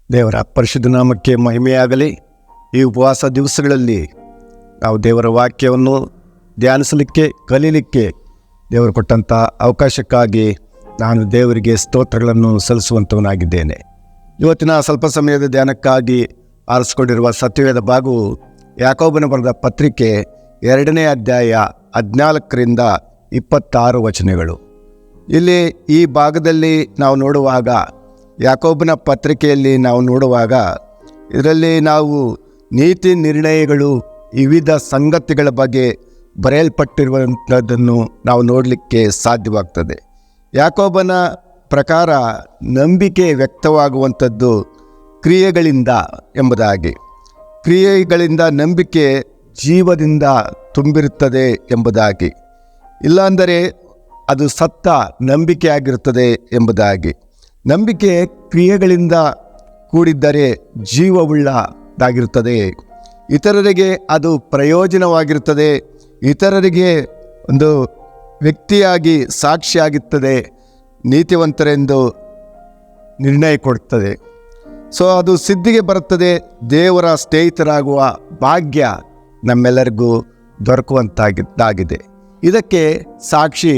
ದೇವರ ಪರಿಶುದ್ಧ ನಾಮಕ್ಕೆ ಮಹಿಮೆಯಾಗಲಿ. ಈ ಉಪವಾಸ ದಿವಸಗಳಲ್ಲಿ ನಾವು ದೇವರ ವಾಕ್ಯವನ್ನು ಧ್ಯಾನಿಸಲಿಕ್ಕೆ, ಕಲೀಲಿಕ್ಕೆ ದೇವರು ಕೊಟ್ಟಂಥ ಅವಕಾಶಕ್ಕಾಗಿ ನಾನು ದೇವರಿಗೆ ಸ್ತೋತ್ರಗಳನ್ನು ಸಲ್ಲಿಸುವಂಥವನಾಗಿದ್ದೇನೆ. ಇವತ್ತಿನ ಸ್ವಲ್ಪ ಸಮಯದ ಧ್ಯಾನಕ್ಕಾಗಿ ಆರಿಸಿಕೊಂಡಿರುವ ಸತ್ಯವೇದ ಭಾಗವು ಯಾಕೋಬನ ಬರೆದ ಪತ್ರಿಕೆ 2ನೇ ಅಧ್ಯಾಯ 14ರಿಂದ 26 ವಚನಗಳು. ಇಲ್ಲಿ ಈ ಭಾಗದಲ್ಲಿ ನಾವು ನೋಡುವಾಗ, ಯಾಕೋಬನ ಪತ್ರಿಕೆಯಲ್ಲಿ ನಾವು ನೋಡುವಾಗ, ಇದರಲ್ಲಿ ನಾವು ನೀತಿ ನಿರ್ಣಯಗಳು, ವಿವಿಧ ಸಂಗತಿಗಳ ಬಗ್ಗೆ ಬರೆಯಲ್ಪಟ್ಟಿರುವಂಥದ್ದನ್ನು ನಾವು ನೋಡಲಿಕ್ಕೆ ಸಾಧ್ಯವಾಗ್ತದೆ. ಯಾಕೋಬನ ಪ್ರಕಾರ ನಂಬಿಕೆ ವ್ಯಕ್ತವಾಗುವಂಥದ್ದು ಕ್ರಿಯೆಗಳಿಂದ ಎಂಬುದಾಗಿ, ಕ್ರಿಯೆಗಳಿಂದ ನಂಬಿಕೆ ಜೀವದಿಂದ ತುಂಬಿರುತ್ತದೆ ಎಂಬುದಾಗಿ, ಇಲ್ಲಾಂದರೆ ಅದು ಸತ್ತ ನಂಬಿಕೆ ಆಗಿರುತ್ತದೆ ಎಂಬುದಾಗಿ. ನಂಬಿಕೆ ಕ್ರಿಯೆಗಳಿಂದ ಕೂಡಿದ್ದರೆ ಜೀವವುಳ್ಳದಾಗಿರುತ್ತದೆ, ಇತರರಿಗೆ ಅದು ಪ್ರಯೋಜನವಾಗಿರುತ್ತದೆ, ಇತರರಿಗೆ ಒಂದು ವ್ಯಕ್ತಿಯಾಗಿ ಸಾಕ್ಷಿಯಾಗುತ್ತದೆ, ನೀತಿವಂತರೆಂದು ನಿರ್ಣಯ ಕೊಡುತ್ತದೆ. ಸೊ ಅದು ಸಿದ್ಧಿಗೆ ಬರುತ್ತದೆ. ದೇವರ ಸ್ನೇಹಿತರಾಗುವ ಭಾಗ್ಯ ನಮ್ಮೆಲ್ಲರಿಗೂ ದೊರಕುವಂತಾಗಿದೆ. ಇದಕ್ಕೆ ಸಾಕ್ಷಿ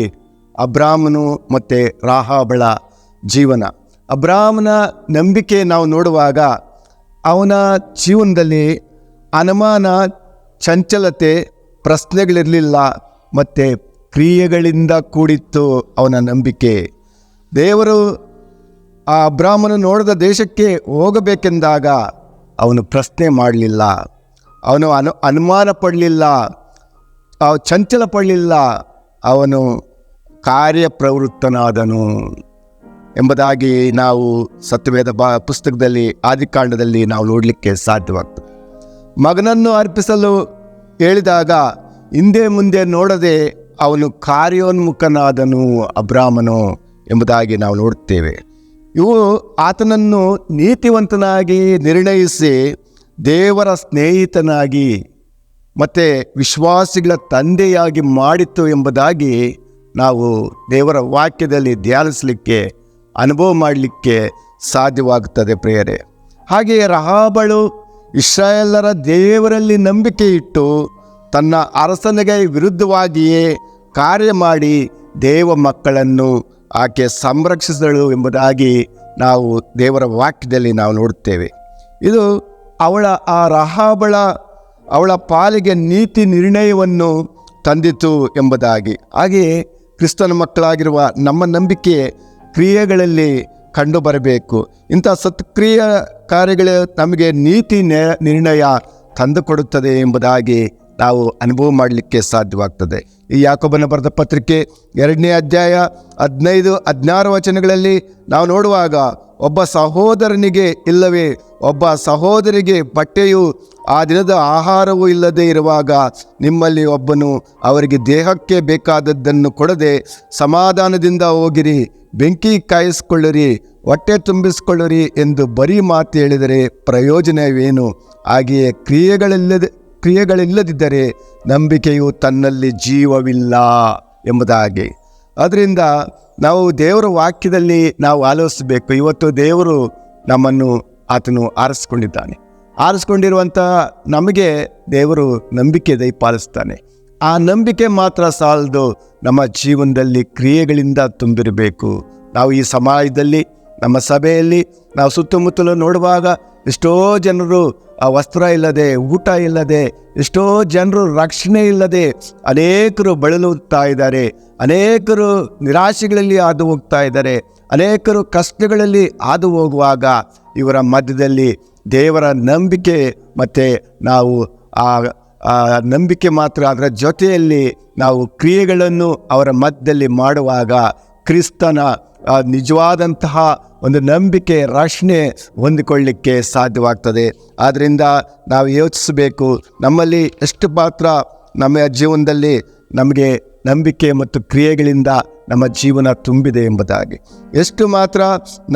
ಅಬ್ರಾಮನು ಮತ್ತು ರಾಹಾಬಳ ಜೀವನ. ಅಬ್ರಾಮನ ನಂಬಿಕೆ ನಾವು ನೋಡುವಾಗ ಅವನ ಜೀವನದಲ್ಲಿ ಅನುಮಾನ, ಚಂಚಲತೆ, ಪ್ರಶ್ನೆಗಳಿರಲಿಲ್ಲ, ಮತ್ತು ಕ್ರಿಯೆಗಳಿಂದ ಕೂಡಿತ್ತು ಅವನ ನಂಬಿಕೆ. ದೇವರು ಆ ಅಬ್ರಾಮನು ನೋಡಿದ ದೇಶಕ್ಕೆ ಹೋಗಬೇಕೆಂದಾಗ ಅವನು ಪ್ರಶ್ನೆ ಮಾಡಲಿಲ್ಲ, ಅವನು ಅನುಮಾನ ಪಡಲಿಲ್ಲ, ಚಂಚಲ ಪಡಲಿಲ್ಲ, ಅವನು ಕಾರ್ಯಪ್ರವೃತ್ತನಾದನು ಎಂಬುದಾಗಿ ನಾವು ಸತ್ಯವೇದ ಪುಸ್ತಕದಲ್ಲಿ, ಆದಿಕಾಂಡದಲ್ಲಿ ನಾವು ನೋಡಲಿಕ್ಕೆ ಸಾಧ್ಯವಾಗ್ತದೆ. ಮಗನನ್ನು ಅರ್ಪಿಸಲು ಹೇಳಿದಾಗ ಹಿಂದೆ ಮುಂದೆ ನೋಡದೆ ಅವನು ಕಾರ್ಯೋನ್ಮುಖನಾದನು ಅಬ್ರಾಮನು ಎಂಬುದಾಗಿ ನಾವು ನೋಡುತ್ತೇವೆ. ಇವು ಆತನನ್ನು ನೀತಿವಂತನಾಗಿ ನಿರ್ಣಯಿಸಿ ದೇವರ ಸ್ನೇಹಿತನಾಗಿ ಮತ್ತು ವಿಶ್ವಾಸಿಗಳ ತಂದೆಯಾಗಿ ಮಾಡಿತು ಎಂಬುದಾಗಿ ನಾವು ದೇವರ ವಾಕ್ಯದಲ್ಲಿ ಧ್ಯಾನಿಸಲಿಕ್ಕೆ, ಅನುಭವ ಮಾಡಲಿಕ್ಕೆ ಸಾಧ್ಯವಾಗುತ್ತದೆ ಪ್ರಿಯರೇ. ಹಾಗೆಯೇ ರಹಾಬಳು ಇಸ್ರಾಯೇಲರ ದೇವರಲ್ಲಿ ನಂಬಿಕೆ ಇಟ್ಟು ತನ್ನ ಅರಸನಿಗೆ ವಿರುದ್ಧವಾಗಿಯೇ ಕಾರ್ಯ ಮಾಡಿ ದೇವ ಮಕ್ಕಳನ್ನು ಆಕೆ ಸಂರಕ್ಷಿಸಿದಳು ಎಂಬುದಾಗಿ ನಾವು ದೇವರ ವಾಕ್ಯದಲ್ಲಿ ನಾವು ನೋಡುತ್ತೇವೆ. ಇದು ಅವಳ ಪಾಲಿಗೆ ನೀತಿ ನಿರ್ಣಯವನ್ನು ತಂದಿತು ಎಂಬುದಾಗಿ. ಹಾಗೆಯೇ ಕ್ರಿಸ್ತನ ಮಕ್ಕಳಾಗಿರುವ ನಮ್ಮ ನಂಬಿಕೆ ಕ್ರಿಯೆಗಳಲ್ಲಿ ಕಂಡು ಬರಬೇಕು. ಇಂಥ ಸತ್ಕ್ರಿಯ ಕಾರ್ಯಗಳು ನಮಗೆ ನೀತಿ ನಿರ್ಣಯ ತಂದುಕೊಡುತ್ತದೆ ಎಂಬುದಾಗಿ ನಾವು ಅನುಭವ ಮಾಡಲಿಕ್ಕೆ ಸಾಧ್ಯವಾಗ್ತದೆ. ಈ ಯಾಕೋಬನ ಬರೆದ ಪತ್ರಿಕೆ 2ನೇ ಅಧ್ಯಾಯ 15-16 ವಚನಗಳಲ್ಲಿ ನಾವು ನೋಡುವಾಗ, ಒಬ್ಬ ಸಹೋದರನಿಗೆ ಇಲ್ಲವೇ ಒಬ್ಬ ಸಹೋದರಿಗೆ ಬಟ್ಟೆಯು, ಆ ದಿನದ ಆಹಾರವೂ ಇಲ್ಲದೆ ಇರುವಾಗ ನಿಮ್ಮಲ್ಲಿ ಒಬ್ಬನು ಅವರಿಗೆ ದೇಹಕ್ಕೆ ಬೇಕಾದದ್ದನ್ನು ಕೊಡದೆ ಸಮಾಧಾನದಿಂದ ಹೋಗಿರಿ, ಬೆಂಕಿ ಕಾಯಿಸಿಕೊಳ್ಳಿರಿ, ಹೊಟ್ಟೆ ತುಂಬಿಸಿಕೊಳ್ಳಿರಿ ಎಂದು ಬರೀ ಮಾತು ಹೇಳಿದರೆ ಪ್ರಯೋಜನವೇನು? ಹಾಗೆಯೇ ಕ್ರಿಯೆಗಳಿಲ್ಲದಿದ್ದರೆ ನಂಬಿಕೆಯು ತನ್ನಲ್ಲಿ ಜೀವವಿಲ್ಲ ಎಂಬುದಾಗಿ. ಅದರಿಂದ ನಾವು ದೇವರ ವಾಕ್ಯದಲ್ಲಿ ನಾವು ಆಲೋಚಿಸಬೇಕು. ಇವತ್ತು ದೇವರು ನಮ್ಮನ್ನು ಆತನು ಆರಿಸ್ಕೊಂಡಿರುವಂಥ ನಮಗೆ ದೇವರು ನಂಬಿಕೆ ದಯಪಾಲಿಸ್ತಾನೆ. ಆ ನಂಬಿಕೆ ಮಾತ್ರ ಸಾಲದು, ನಮ್ಮ ಜೀವನದಲ್ಲಿ ಕ್ರಿಯೆಗಳಿಂದ ತುಂಬಿರಬೇಕು. ನಾವು ಈ ಸಮಾಜದಲ್ಲಿ, ನಮ್ಮ ಸಭೆಯಲ್ಲಿ ನಾವು ಸುತ್ತಮುತ್ತಲು ನೋಡುವಾಗ ಎಷ್ಟೋ ಜನರು ವಸ್ತ್ರ ಇಲ್ಲದೆ, ಊಟ ಇಲ್ಲದೆ, ಎಷ್ಟೋ ಜನರು ರಕ್ಷಣೆ ಇಲ್ಲದೆ ಅನೇಕರು ಬಳಲುತ್ತಾ ಇದ್ದಾರೆ, ಅನೇಕರು ನಿರಾಶೆಗಳಲ್ಲಿ ಹಾದು ಹೋಗ್ತಾ ಇದ್ದಾರೆ, ಅನೇಕರು ಕಷ್ಟಗಳಲ್ಲಿ ಹಾದು ಹೋಗುವಾಗ ಇವರ ಮಧ್ಯದಲ್ಲಿ ದೇವರ ನಂಬಿಕೆ ಮತ್ತು ನಾವು ಆ ನಂಬಿಕೆ ಮಾತ್ರ, ಅದರ ಜೊತೆಯಲ್ಲಿ ನಾವು ಕ್ರಿಯೆಗಳನ್ನು ಅವರ ಮಧ್ಯದಲ್ಲಿ ಮಾಡುವಾಗ ಕ್ರಿಸ್ತನ ನಿಜವಾದಂತಹ ಒಂದು ನಂಬಿಕೆ, ರಕ್ಷಣೆ ಹೊಂದಿಕೊಳ್ಳಲಿಕ್ಕೆ ಸಾಧ್ಯವಾಗ್ತದೆ. ಆದ್ದರಿಂದ ನಾವು ಯೋಚಿಸಬೇಕು, ನಮ್ಮಲ್ಲಿ ಎಷ್ಟು ಮಾತ್ರ ನಮ್ಮ ಜೀವನದಲ್ಲಿ ನಮಗೆ ನಂಬಿಕೆ ಮತ್ತು ಕ್ರಿಯೆಗಳಿಂದ ನಮ್ಮ ಜೀವನ ತುಂಬಿದೆ ಎಂಬುದಾಗಿ, ಎಷ್ಟು ಮಾತ್ರ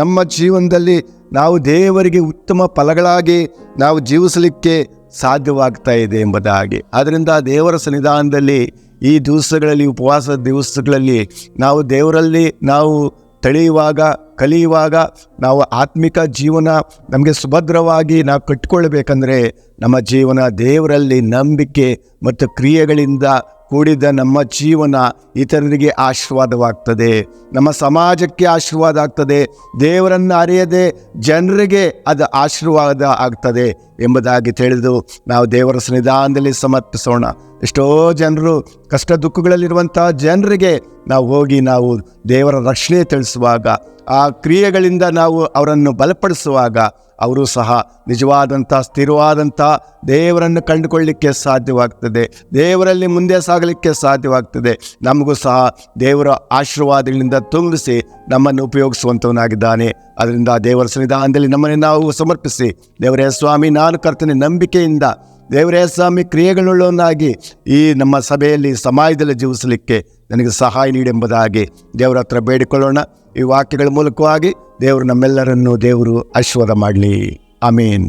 ನಮ್ಮ ಜೀವನದಲ್ಲಿ ನಾವು ದೇವರಿಗೆ ಉತ್ತಮ ಫಲಗಳಾಗಿ ನಾವು ಜೀವಿಸಲಿಕ್ಕೆ ಸಾಧ್ಯವಾಗ್ತಾ ಇದೆ ಎಂಬುದಾಗಿ. ಆದ್ದರಿಂದ ದೇವರ ಸನ್ನಿಧಾನದಲ್ಲಿ ಈ ದಿವಸಗಳಲ್ಲಿ, ಉಪವಾಸ ದಿವಸಗಳಲ್ಲಿ ನಾವು ದೇವರಲ್ಲಿ ನಾವು ತಳೆಯುವಾಗ ಕಲಿಯುವಾಗ ನಾವು ಆತ್ಮಿಕ ಜೀವನ ನಮಗೆ ಸುಭದ್ರವಾಗಿ ನಾವು ಕಟ್ಟಿಕೊಳ್ಳಬೇಕಂದ್ರೆ ನಮ್ಮ ಜೀವನ ದೇವರಲ್ಲಿ ನಂಬಿಕೆ ಮತ್ತು ಕ್ರಿಯೆಗಳಿಂದ ಕೂಡಿದ ನಮ್ಮ ಜೀವನ ಇತರರಿಗೆ ಆಶೀರ್ವಾದವಾಗ್ತದೆ, ನಮ್ಮ ಸಮಾಜಕ್ಕೆ ಆಶೀರ್ವಾದ ಆಗ್ತದೆ, ದೇವರನ್ನು ಅರಿಯದೆ ಜನರಿಗೆ ಅದು ಆಶೀರ್ವಾದ ಆಗ್ತದೆ ಎಂಬುದಾಗಿ ತಿಳಿದು ನಾವು ದೇವರ ಸನ್ನಿಧಾನದಲ್ಲಿ ಸಮರ್ಪಿಸೋಣ. ಎಷ್ಟೋ ಜನರು ಕಷ್ಟ ದುಃಖಗಳಲ್ಲಿರುವಂಥ ಜನರಿಗೆ ನಾವು ಹೋಗಿ ನಾವು ದೇವರ ರಕ್ಷಣೆ ತಿಳಿಸುವಾಗ, ಆ ಕ್ರಿಯೆಗಳಿಂದ ನಾವು ಅವರನ್ನು ಬಲಪಡಿಸುವಾಗ ಅವರು ಸಹ ನಿಜವಾದಂಥ ಸ್ಥಿರವಾದಂಥ ದೇವರನ್ನು ಕಂಡುಕೊಳ್ಳಲಿಕ್ಕೆ ಸಾಧ್ಯವಾಗ್ತದೆ, ದೇವರಲ್ಲಿ ಮುಂದೆ ಸಾಗಲಿಕ್ಕೆ ಸಾಧ್ಯವಾಗ್ತದೆ. ನಮಗೂ ಸಹ ದೇವರ ಆಶೀರ್ವಾದಗಳಿಂದ ತುಂಬಿಸಿ ನಮ್ಮನ್ನು ಉಪಯೋಗಿಸುವಂಥವನಾಗಿದ್ದಾನೆ. ಅದರಿಂದ ದೇವರ ಸನ್ನಿಧಾನದಲ್ಲಿ ನಮ್ಮನ್ನು ನಾವು ಸಮರ್ಪಿಸಿ, ದೇವರೇ ಸ್ವಾಮಿ, ನಾನು ಕರ್ತನೆ ನಂಬಿಕೆಯಿಂದ ದೇವರೇ ಸ್ವಾಮಿ ಕ್ರಿಯೆಗಳುಳ್ಳವನಾಗಿ ಈ ನಮ್ಮ ಸಭೆಯಲ್ಲಿ ಸಮಾಜದಲ್ಲಿ ಜೀವಿಸಲಿಕ್ಕೆ ನನಗೆ ಸಹಾಯ ನೀಡೆಂಬುದಾಗಿ ದೇವರ ಹತ್ರ ಬೇಡಿಕೊಳ್ಳೋಣ. ಈ ವಾಕ್ಯಗಳ ಮೂಲಕವಾಗಿ ದೇವರು ನಮ್ಮೆಲ್ಲರನ್ನು ದೇವರು ಆಶೀರ್ವಾದ ಮಾಡಲಿ. ಆಮೀನ್.